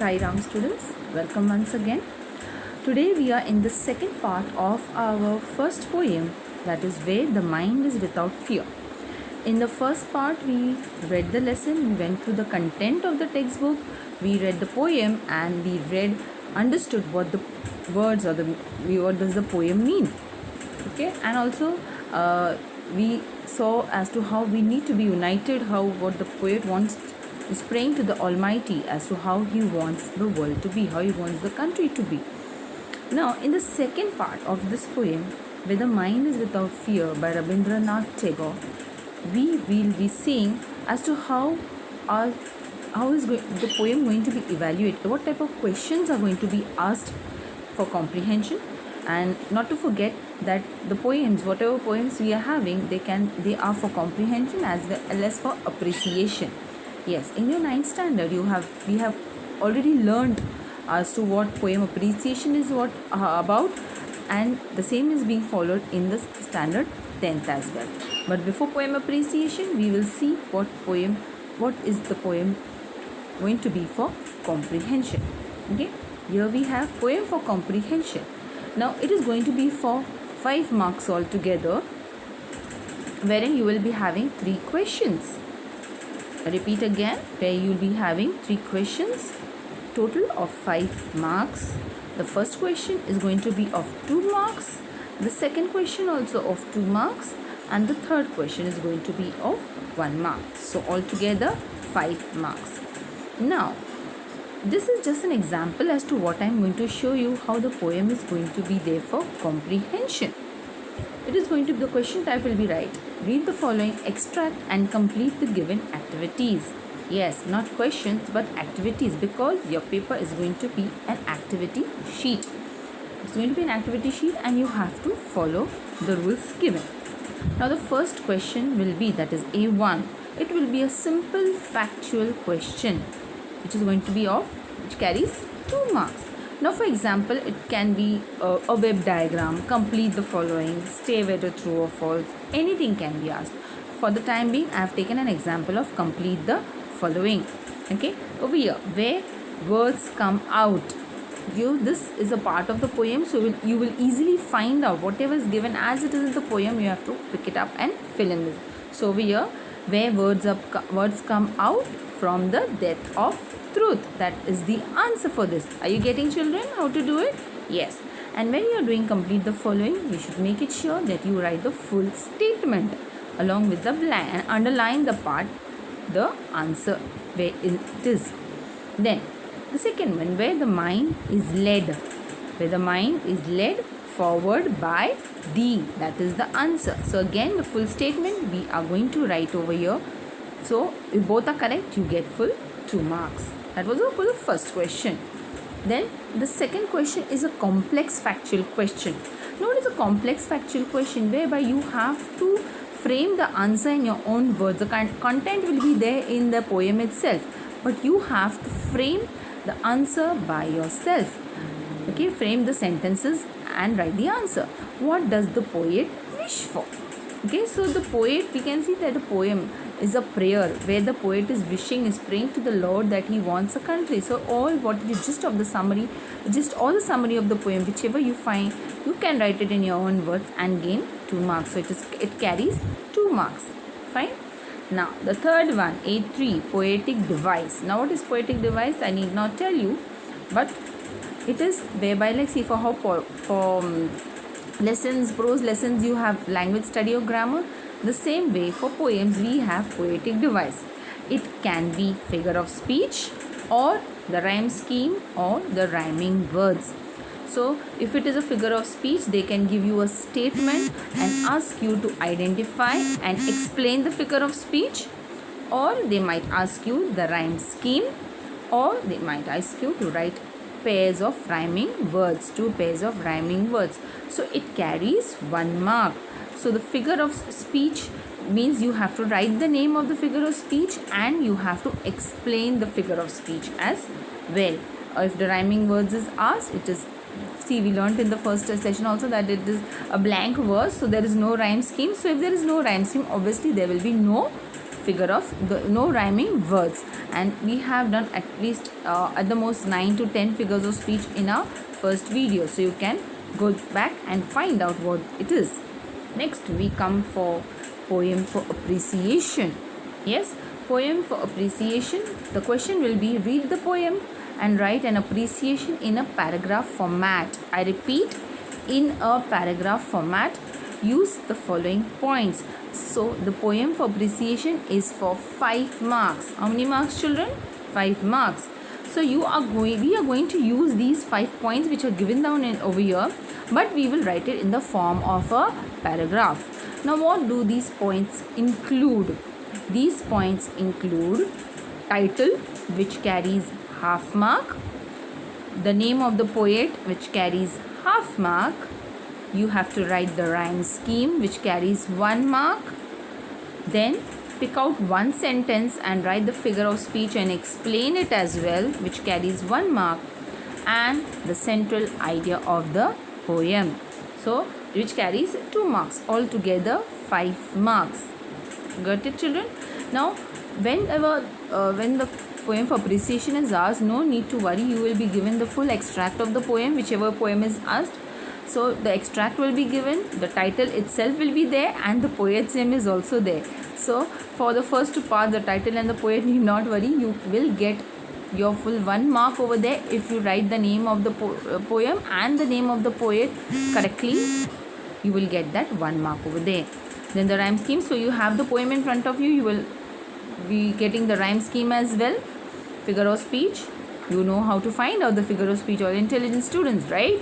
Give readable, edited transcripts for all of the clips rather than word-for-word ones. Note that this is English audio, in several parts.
Sai Ram students, welcome once again. Today we are in the second part of our first poem, that is Where the Mind is Without Fear. In the first part we read the lesson, we went through the content of the textbook, we read the poem and we understood what the words or what does the poem mean. Okay, and also we saw as to how we need to be united, what the poet is praying to the Almighty as to how he wants the world to be, how he wants the country to be. Now, in the second part of this poem, Where the Mind is Without Fear by Rabindranath Tagore, we will be seeing as to how is the poem going to be evaluated, what type of questions are going to be asked for comprehension, and not to forget that the poems, whatever poems we are having, they are for comprehension as well as for appreciation. Yes, in your 9th standard we have already learned as to what poem appreciation is about, and the same is being followed in the standard 10th as well. But before poem appreciation, we will see what is the poem going to be for comprehension. Okay, here we have poem for comprehension. Now it is going to be for 5 marks altogether, wherein you will be having 3 questions. I repeat again, where you will be having 3 questions, total of 5 marks. The first question is going to be of 2 marks, the second question also of 2 marks, and the third question is going to be of 1 mark. So altogether 5 marks. Now this is just an example as to what I am going to show you, how the poem is going to be there for comprehension. It is going to be, the question type will be right. Read the following extract and complete the given activities. Yes, not questions but activities, because your paper is going to be an activity sheet. It's going to be an activity sheet and you have to follow the rules given. Now the first question will be, that is A1. It will be a simple factual question which is going to be which carries 2 marks. Now for example, it can be a web diagram, complete the following, stay whether true or false, anything can be asked. For the time being, I have taken an example of complete the following. Okay, over here, where words come out. This is a part of the poem, so you will easily find out whatever is given as it is in the poem. You have to pick it up and fill in this. So over here, where words come out from the depth of truth, that is the answer for this. Are you getting, children, how to do it? Yes. And when you are doing complete the following, you should make it sure that you write the full statement along with the blank and underline the part, the answer where it is. Then the second one, where the mind is led forward by thee, that is the answer. So again, the full statement we are going to write over here. So if both are correct, you get full 2 marks. That was for the first question. Then the second question is a complex factual question. Now it is a complex factual question whereby you have to frame the answer in your own words. The content will be there in the poem itself, but you have to frame the answer by yourself. Okay, frame the sentences and write the answer. What does the poet wish for? Okay, so the poet, we can see that the poem is a prayer where the poet is praying to the Lord that he wants a country. So all the summary of the poem, whichever you find, you can write it in your own words and gain 2 marks. So it carries 2 marks. Fine. Now the third one, A3, poetic device. Now what is poetic device? I need not tell you, but it is whereby, like, see, for lessons, prose lessons, you have language study or grammar. The same way for poems we have poetic device. It can be figure of speech or the rhyme scheme or the rhyming words. So if it is a figure of speech, they can give you a statement and ask you to identify and explain the figure of speech, or they might ask you the rhyme scheme, or they might ask you to write pairs of rhyming words, 2 pairs of rhyming words. So it carries 1 mark. So the figure of speech means you have to write the name of the figure of speech and you have to explain the figure of speech as well. If the rhyming words is asked, it is, see, we learnt in the first session also that it is a blank verse, so there is no rhyme scheme. So if there is no rhyme scheme, obviously there will be no figure of no rhyming words, and we have done at least at the most 9 to 10 figures of speech in our first video, so you can go back and find out what it is. Next we come for poem for appreciation. Yes, poem for appreciation. The question will be, read the poem and write an appreciation in a paragraph format. I repeat, in a paragraph format. Use the following points. So the poem for appreciation is for 5 marks. How many marks, children? 5 marks. So we are going to use these 5 points which are given down over here, but we will write it in the form of a paragraph. Now what do these points include? These points include title, which carries half mark, the name of the poet, which carries half mark. You have to write the rhyme scheme, which carries 1 mark. Then pick out one sentence and write the figure of speech and explain it as well, which carries 1 mark, and the central idea of the poem, so which carries 2 marks. Altogether 5 marks. Got it, children? Now whenever when the poem for appreciation is asked, no need to worry, you will be given the full extract of the poem, whichever poem is asked. So the extract will be given, the title itself will be there, and the poet's name is also there. So for the first two parts, the title and the poet, need not worry, you will get your full 1 mark over there if you write the name of the poem and the name of the poet correctly. You will get that 1 mark over there. Then the rhyme scheme. So you have the poem in front of you, you will be getting the rhyme scheme as well. Figure of speech, you know how to find out the figure of speech, all intelligent students, right?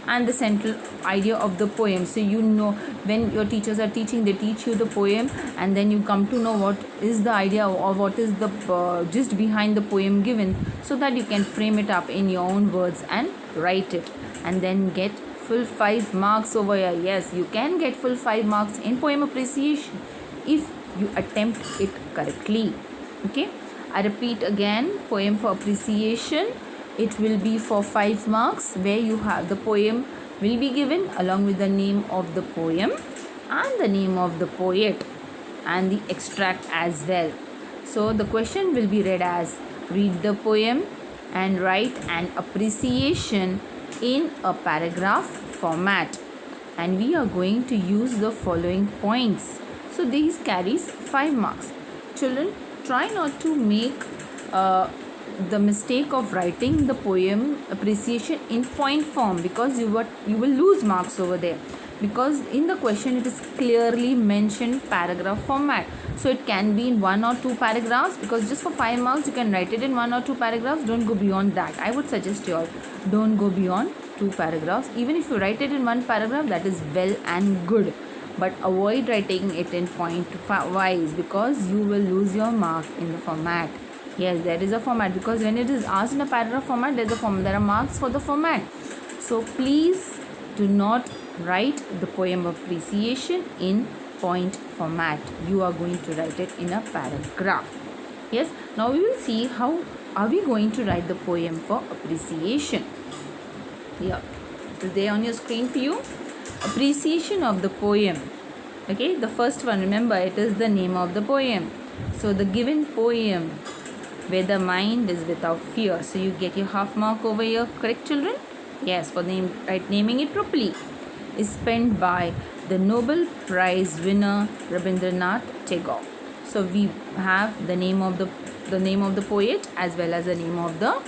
And the central idea of the poem. So you know, when your teachers are teaching, they teach you the poem, and then you come to know what is the idea or what is the gist behind the poem given, so that you can frame it up in your own words and write it, and then get full 5 marks over here. Yes, you can get full 5 marks in poem appreciation if you attempt it correctly. Okay, I repeat again, poem for appreciation, it will be for 5 marks, where you have the poem will be given along with the name of the poem and the name of the poet and the extract as well. So the question will be read as, read the poem and write an appreciation in a paragraph format, and we are going to use the following points. So these carries 5 marks. Children, try not to make the mistake of writing the poem appreciation in point form, because you will lose marks over there, because in the question it is clearly mentioned paragraph format. So it can be in 1 or 2 paragraphs, because just for 5 marks you can write it in 1 or 2 paragraphs. Don't go beyond that. I would suggest you all, don't go beyond 2 paragraphs. Even if you write it in 1 paragraph, that is well and good, but avoid writing it in point wise, because you will lose your mark in the format. Yes, there is a format, because when it is asked in a paragraph format, there are marks for the format. So please do not write the poem appreciation in point format. You are going to write it in a paragraph. Yes, now we will see how are we going to write the poem for appreciation. Here, it is there on your screen for you. Appreciation of the poem. Okay, the first one, remember, it is the name of the poem. So the given poem, where the mind is without fear. So you get your half mark over here, correct, children? Yes, for naming it properly. Is penned by the Nobel Prize winner Rabindranath Tagore. So we have the name of the poet as well as the name of the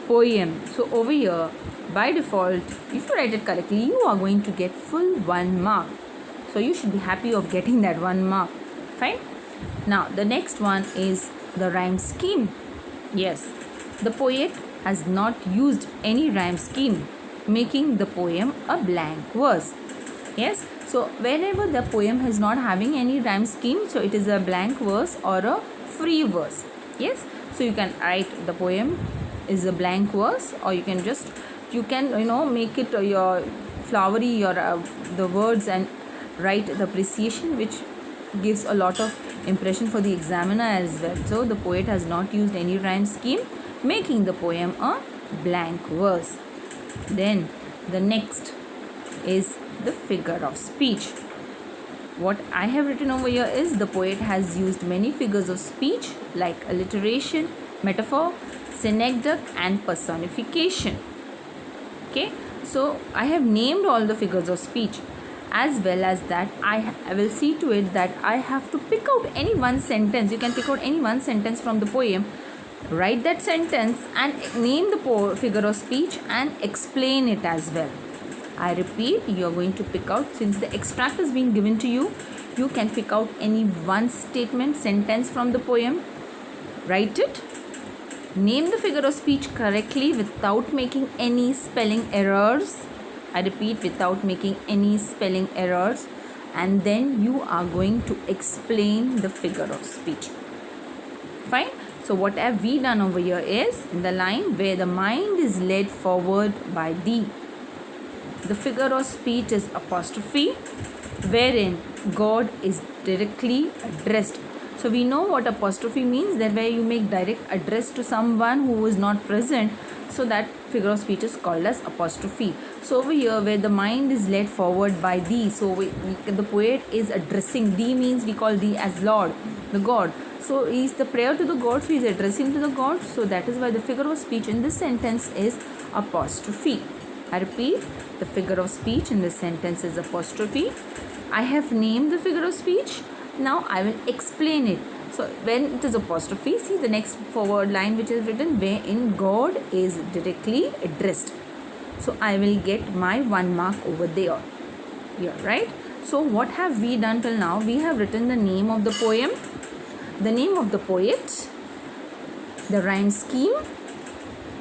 poem. So over here, by default, if you write it correctly, you are going to get full 1 mark. So you should be happy of getting that 1 mark. Fine. Now the next one is the rhyme scheme. Yes, the poet has not used any rhyme scheme, making the poem a blank verse. Yes, so whenever the poem is not having any rhyme scheme, so it is a blank verse or a free verse. Yes, so you can write the poem is a blank verse, or you can make it your flowery the words and write the appreciation, which gives a lot of impression for the examiner as well. So the poet has not used any rhyme scheme, making the poem a blank verse. Then the next is the figure of speech. what I have written over here is the poet has used many figures of speech like alliteration, metaphor, synecdoche and personification. Okay, so I have named all the figures of speech. As well as that, I will see to it that I have to pick out any one sentence. You can pick out any one sentence from the poem, write that sentence and name the figure of speech and explain it as well. I repeat, you are going to pick out, since the extract is being given to you, you can pick out any one statement, sentence from the poem, write it, name the figure of speech correctly without making any spelling errors. I repeat, without making any spelling errors, and then you are going to explain the figure of speech. Fine. So what have we done over here is, in the line where the mind is led forward by thee, the figure of speech is apostrophe, wherein God is directly addressed. So we know what apostrophe means, that where you make direct address to someone who is not present. So that figure of speech is called as apostrophe. So over here where the mind is led forward by thee, so the poet is addressing, thee means we call thee as Lord, the God. So is the prayer to the God, so he is addressing to the God. So that is why the figure of speech in this sentence is apostrophe. I repeat, the figure of speech in this sentence is apostrophe. I have named the figure of speech. Now I will explain it. So when it is apostrophe, see the next forward line which is written, wherein God is directly addressed. So I will get my 1 mark over there. Here, right? So what have we done till now? We have written the name of the poem, the name of the poet, the rhyme scheme.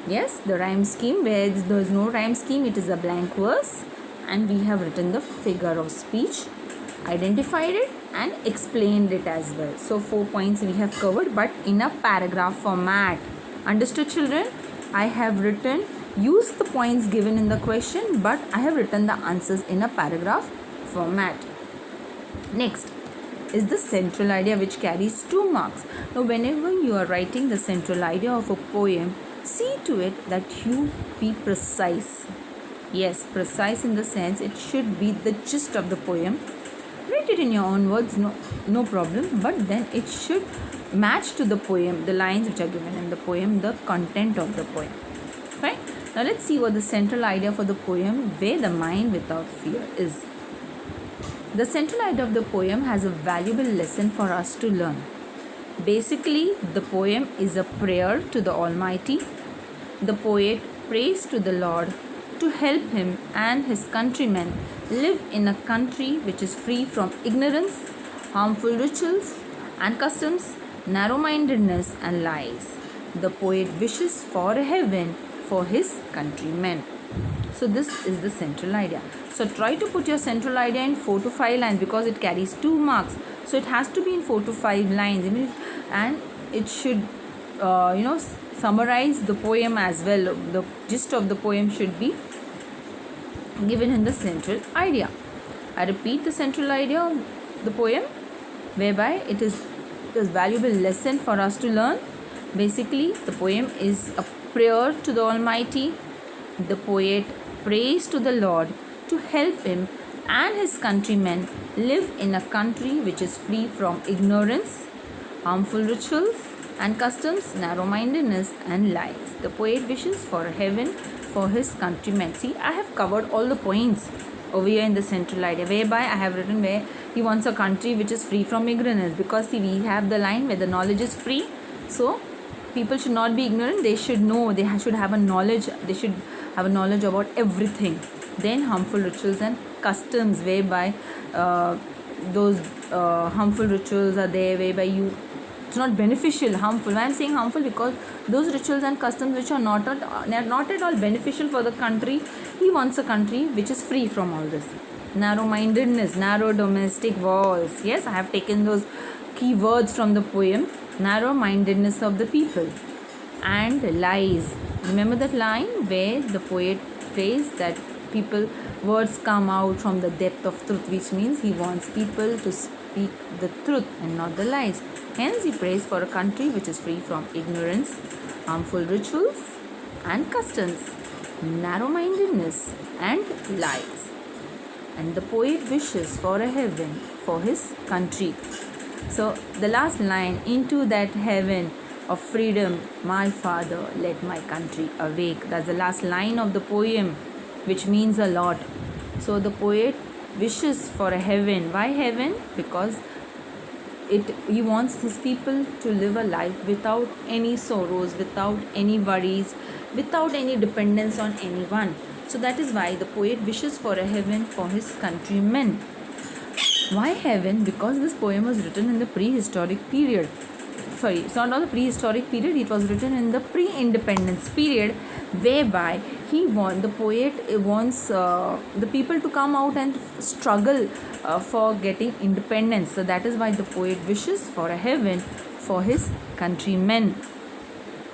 Yes, the rhyme scheme. Where there is no rhyme scheme, it is a blank verse. And we have written the figure of speech, identified it and explained it as well. So 4 points we have covered, but in a paragraph format. Understood, children? I have written, use the points given in the question, but I have written the answers in a paragraph format. Next is the central idea, which carries 2 marks. Now whenever you are writing the central idea of a poem, see to it that you be precise. Yes, precise in the sense it should be the gist of the poem. Write it in your own words, no problem, but then it should match to the poem, the lines which are given in the poem, the content of the poem. Right? Now let's see what the central idea for the poem, where the mind without fear, is. The central idea of the poem has a valuable lesson for us to learn. Basically, the poem is a prayer to the Almighty. The poet prays to the Lord to help him and his countrymen live in a country which is free from ignorance, harmful rituals and customs, narrow-mindedness and lies. The poet wishes for a heaven for his countrymen. So this is the central idea. So try to put your central idea in 4 to 5 lines, because it carries 2 marks. So it has to be in 4 to 5 lines, and it should summarize the poem as well. The gist of the poem should be given in the central idea. I repeat, the central idea of the poem, whereby it is a valuable lesson for us to learn. Basically, the poem is a prayer to the Almighty. The poet prays to the Lord to help him and his countrymen live in a country which is free from ignorance, harmful rituals and customs, narrow-mindedness and lies. The poet wishes for a heaven for his countrymen. See, I have covered all the points over here in the central idea, whereby I have written where he wants a country which is free from ignorance, because see, we have the line where the knowledge is free. So people should not be ignorant, they should know, they should have a knowledge, they should have a knowledge about everything. Then harmful rituals and customs, whereby those harmful rituals are there, whereby it's not beneficial, harmful. Why I am saying harmful? Because those rituals and customs which are not at all beneficial for the country, he wants a country which is free from all this. Narrow-mindedness, narrow domestic walls. Yes, I have taken those key words from the poem. Narrow-mindedness of the people and lies. Remember that line where the poet says that words come out from the depth of truth, which means he wants people to speak the truth and not the lies. Hence, he prays for a country which is free from ignorance, harmful rituals and customs, narrow-mindedness and lies. and the poet wishes for a heaven for his country. So the last line, into that heaven of freedom, my father led my country awake. That's the last line of the poem, which means a lot. So the poet wishes for a heaven. Why heaven? Because he wants his people to live a life without any sorrows, without any worries, without any dependence on anyone. So that is why the poet wishes for a heaven for his countrymen. Why heaven? Because this poem was written in the prehistoric period. Sorry, it's not the prehistoric period, it was written in the pre-independence period, whereby the poet wants the people to come out and struggle for getting independence. So that is why the poet wishes for a heaven for his countrymen.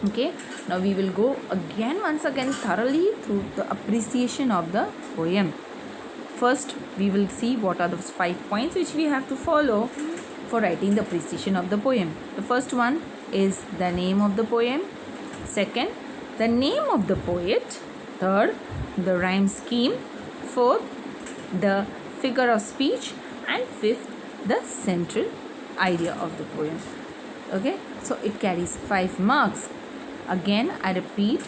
Okay, now we will go once again thoroughly through the appreciation of the poem. First, we will see what are those 5 points which we have to follow for writing the appreciation of the poem. The first one is the name of the poem. Second, the name of the poet. Third, the rhyme scheme. Fourth, the figure of speech. And fifth, the central idea of the poem. Okay, so it carries 5 marks. Again, I repeat,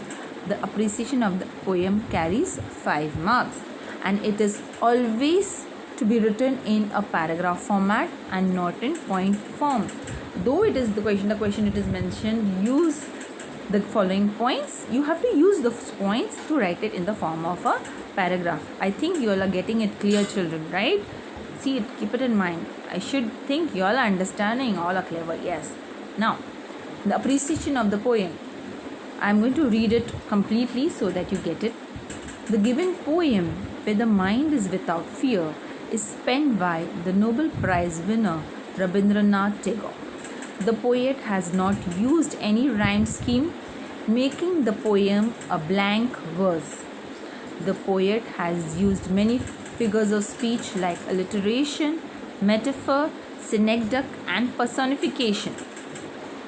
the appreciation of the poem carries 5 marks, and it is always to be written in a paragraph format and not in point form. Though it is the question it is mentioned, use the following points. You have to use those points to write it in the form of a paragraph. I think you all are getting it clear, children, right? See it, keep it in mind. I should think you all are understanding, all are clever, yes. Now, the appreciation of the poem. I am going to read it completely so that you get it. The given poem, where the mind is without fear, is penned by the Nobel Prize winner Rabindranath Tagore. The poet has not used any rhyme scheme, making the poem a blank verse. The poet has used many figures of speech like alliteration, metaphor, synecdoche, and personification.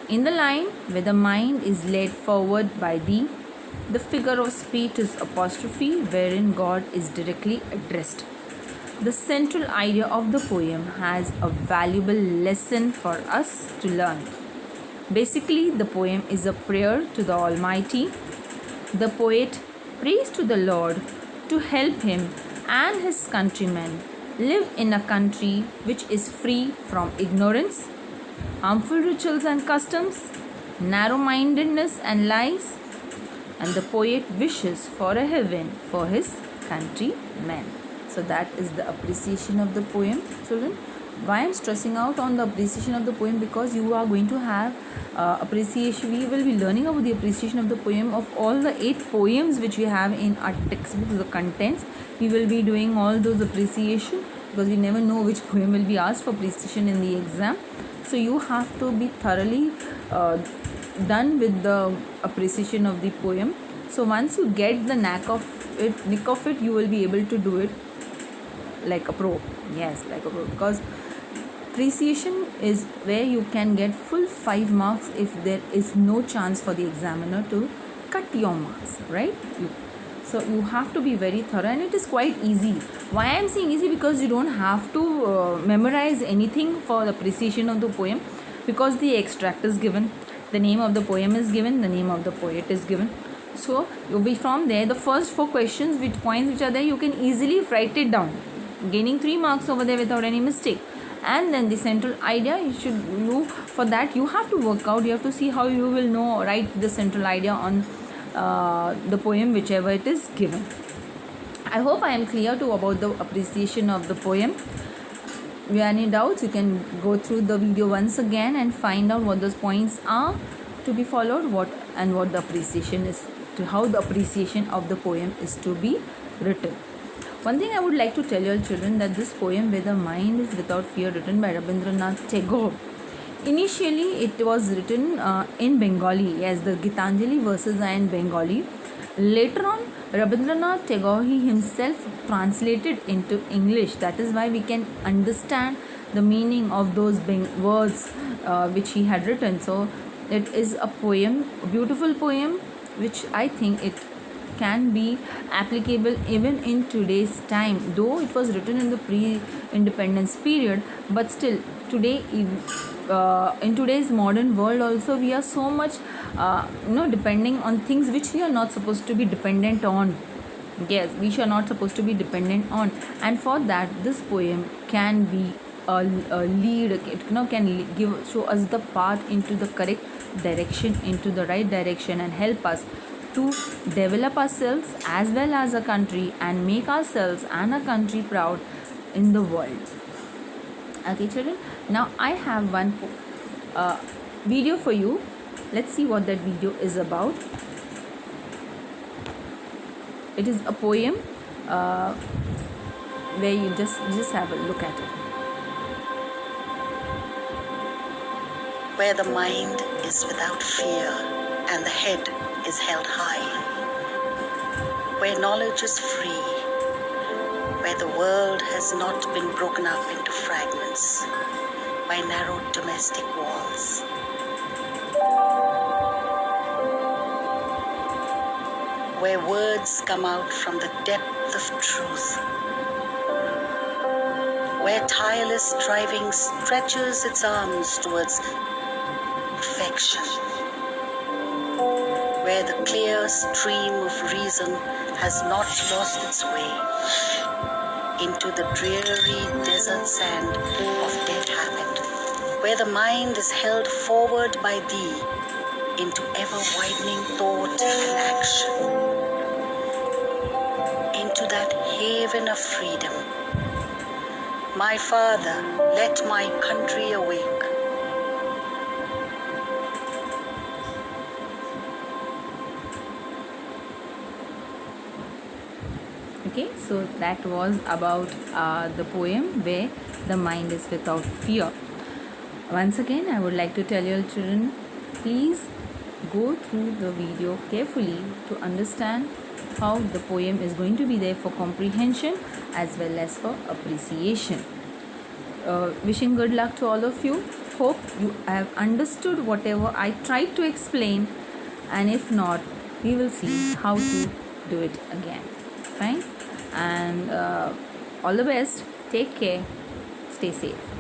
In the line where the mind is led forward by thee, the figure of speech is apostrophe, wherein God is directly addressed. The central idea of the poem has a valuable lesson for us to learn. Basically, the poem is a prayer to the Almighty. The poet prays to the Lord to help him and his countrymen live in a country which is free from ignorance, harmful rituals and customs, narrow-mindedness and lies, and the poet wishes for a heaven for his countrymen. So that is the appreciation of the poem, children. Why I am stressing out on the appreciation of the poem? Because you are going to have appreciation. We will be learning about the appreciation of the poem of all the 8 poems which we have in our textbooks, the contents. We will be doing all those appreciation because we never know which poem will be asked for appreciation in the exam. So you have to be thoroughly done with the appreciation of the poem. So once you get the nick of it, you will be able to do it like a pro. Yes, like a pro. Because appreciation is where you can get full 5 marks if there is no chance for the examiner to cut your marks, right? So you have to be very thorough, and it is quite easy. Why I am saying easy? Because you don't have to memorize anything for the appreciation of the poem, because the extract is given, the name of the poem is given, the name of the poet is given. So you'll be from there, the first 4 questions, which points which are there, you can easily write it down, gaining 3 marks over there without any mistake. And then the central idea, for that you have to work out, you have to see how you will write the central idea on the poem, whichever it is given. I hope I am clear about the appreciation of the poem. If you have any doubts, you can go through the video once again and find out what those points are to be followed, what the appreciation is, to how the appreciation of the poem is to be written. One thing I would like to tell your children, that this poem, Where the Mind is Without Fear, written by Rabindranath Tagore, initially it was written in Bengali. Yes, the Gitanjali verses are in Bengali. Later on, Rabindranath Tagore himself translated into English. That is why we can understand the meaning of those words which he had written. So it is a poem, a beautiful poem, which I think it can be applicable even in today's time, though it was written in the pre-independence period. But still today, in today's modern world also, we are so much depending on things which we are not supposed to be dependent on. Yes, we are not supposed to be dependent on, and for that this poem can be a lead. It can show us the path into the correct direction, into the right direction, and help us to develop ourselves as well as a country, and make ourselves and a country proud in the world. Okay children, now I have one video for you. Let's see what that video is about. It is a poem where you just have a look at it. Where the mind is without fear and the head is held high, where knowledge is free, where the world has not been broken up into fragments by narrow domestic walls. Where words come out from the depth of truth, where tireless striving stretches its arms towards perfection, where the clear stream of reason has not lost its way into the dreary desert sand of dead habit, where the mind is held forward by thee into ever-widening thought and action, into that haven of freedom. My Father, let my country awake. Okay, so that was about the poem where the mind is without fear. Once again, I would like to tell your children, please go through the video carefully to understand how the poem is going to be there for comprehension as well as for appreciation. Wishing good luck to all of you. Hope you have understood whatever I tried to explain, and if not, we will see how to do it again. Fine, and all the best. Take care. Stay safe.